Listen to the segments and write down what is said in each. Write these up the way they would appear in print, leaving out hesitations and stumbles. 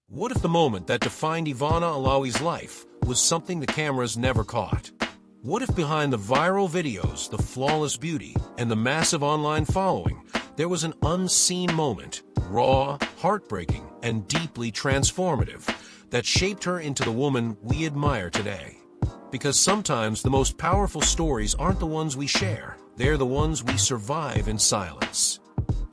What if the moment that defined Ivana Alawi's life was something the cameras never caught? What if behind the viral videos, the flawless beauty, and the massive online following, there was an unseen moment, raw, heartbreaking, and deeply transformative, that shaped her into the woman we admire today? Because sometimes the most powerful stories aren't the ones we share, they're the ones we survive in silence.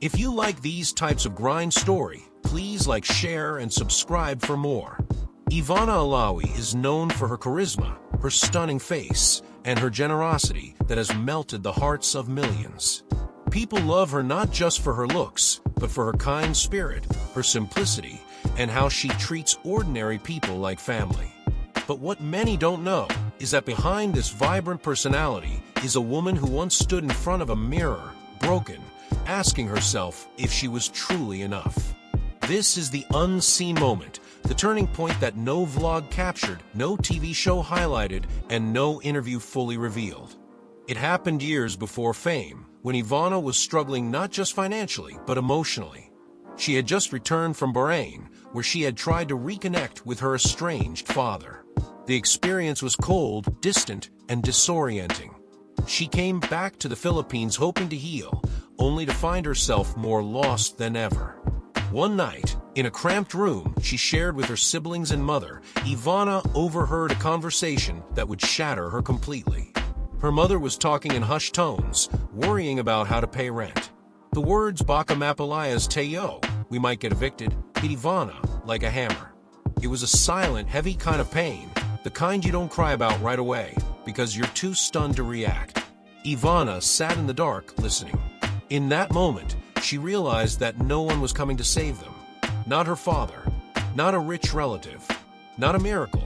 If you like these types of grind story, please like, share, and subscribe for more. Ivana Alawi is known for her charisma, her stunning face, and her generosity that has melted the hearts of millions. People love her not just for her looks, but for her kind spirit, her simplicity, and how she treats ordinary people like family. But what many don't know is that behind this vibrant personality is a woman who once stood in front of a mirror, broken, asking herself if she was truly enough. This is the unseen moment, the turning point that no vlog captured, no TV show highlighted, and no interview fully revealed. It happened years before fame, when Ivana was struggling not just financially, but emotionally. She had just returned from Bahrain, where she had tried to reconnect with her estranged father. The experience was cold, distant, and disorienting. She came back to the Philippines hoping to heal, only to find herself more lost than ever. One night, in a cramped room she shared with her siblings and mother, Ivana overheard a conversation that would shatter her completely. Her mother was talking in hushed tones, worrying about how to pay rent. The words "Baka mapalayas tayo," we might get evicted, hit Ivana like a hammer. It was a silent, heavy kind of pain, the kind you don't cry about right away, because you're too stunned to react. Ivana sat in the dark, listening. In that moment, she realized that no one was coming to save them. Not her father, not a rich relative, not a miracle.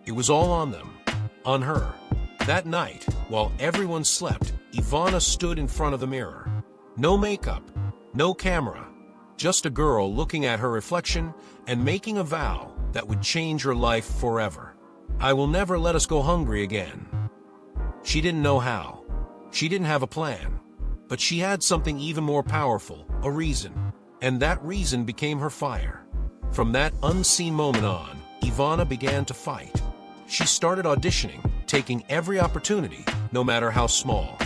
It was all on them, on her. That night, while everyone slept, Ivana stood in front of the mirror. No makeup, no camera, just a girl looking at her reflection and making a vow that would change her life forever. "I will never let us go hungry again." She didn't know how. She didn't have a plan. But she had something even more powerful, a reason. And that reason became her fire. From that unseen moment on, Ivana began to fight. She started auditioning, taking every opportunity, no matter how small.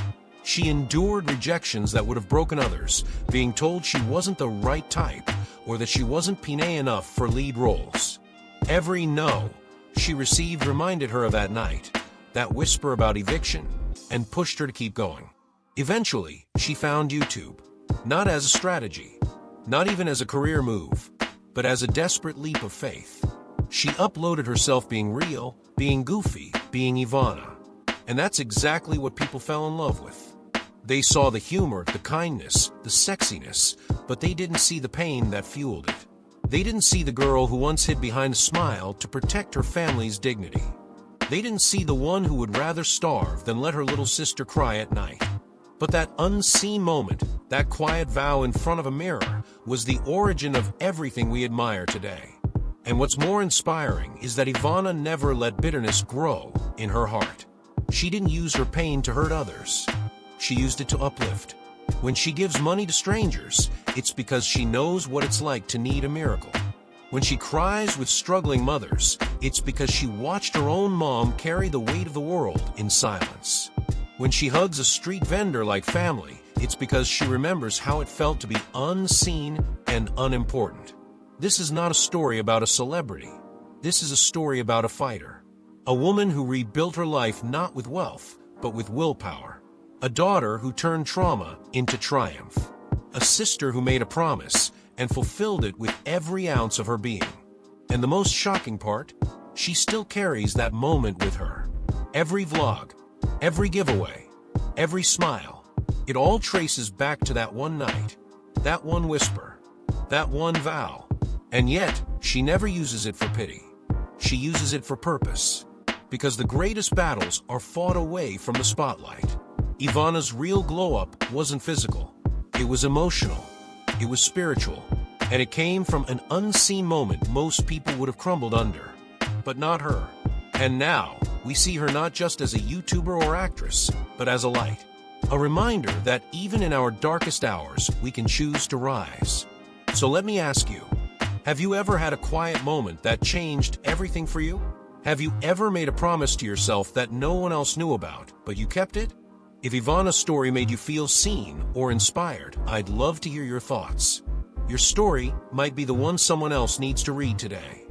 She endured rejections that would have broken others, being told she wasn't the right type, or that she wasn't Pinay enough for lead roles. Every no she received reminded her of that night, that whisper about eviction, and pushed her to keep going. Eventually, she found YouTube, not as a strategy, not even as a career move, but as a desperate leap of faith. She uploaded herself being real, being goofy, being Ivana. And that's exactly what people fell in love with. They saw the humor, the kindness, the sexiness, but they didn't see the pain that fueled it. They didn't see the girl who once hid behind a smile to protect her family's dignity. They didn't see the one who would rather starve than let her little sister cry at night. But that unseen moment, that quiet vow in front of a mirror, was the origin of everything we admire today. And what's more inspiring is that Ivana never let bitterness grow in her heart. She didn't use her pain to hurt others. She used it to uplift. When she gives money to strangers, it's because she knows what it's like to need a miracle. When she cries with struggling mothers, it's because she watched her own mom carry the weight of the world in silence. When she hugs a street vendor like family, it's because she remembers how it felt to be unseen and unimportant. This is not a story about a celebrity. This is a story about a fighter. A woman who rebuilt her life not with wealth, but with willpower. A daughter who turned trauma into triumph. A sister who made a promise and fulfilled it with every ounce of her being. And the most shocking part, she still carries that moment with her. Every vlog, every giveaway, every smile, it all traces back to that one night, that one whisper, that one vow. And yet, she never uses it for pity. She uses it for purpose. Because the greatest battles are fought away from the spotlight. Ivana's real glow-up wasn't physical. It was emotional. It was spiritual. And it came from an unseen moment most people would have crumbled under. But not her. And now, we see her not just as a YouTuber or actress, but as a light. A reminder that even in our darkest hours, we can choose to rise. So let me ask you, Have you ever had a quiet moment that changed everything for you? Have you ever made a promise to yourself that no one else knew about, but you kept it? If Ivana's story made you feel seen or inspired, I'd love to hear your thoughts. Your story might be the one someone else needs to read today.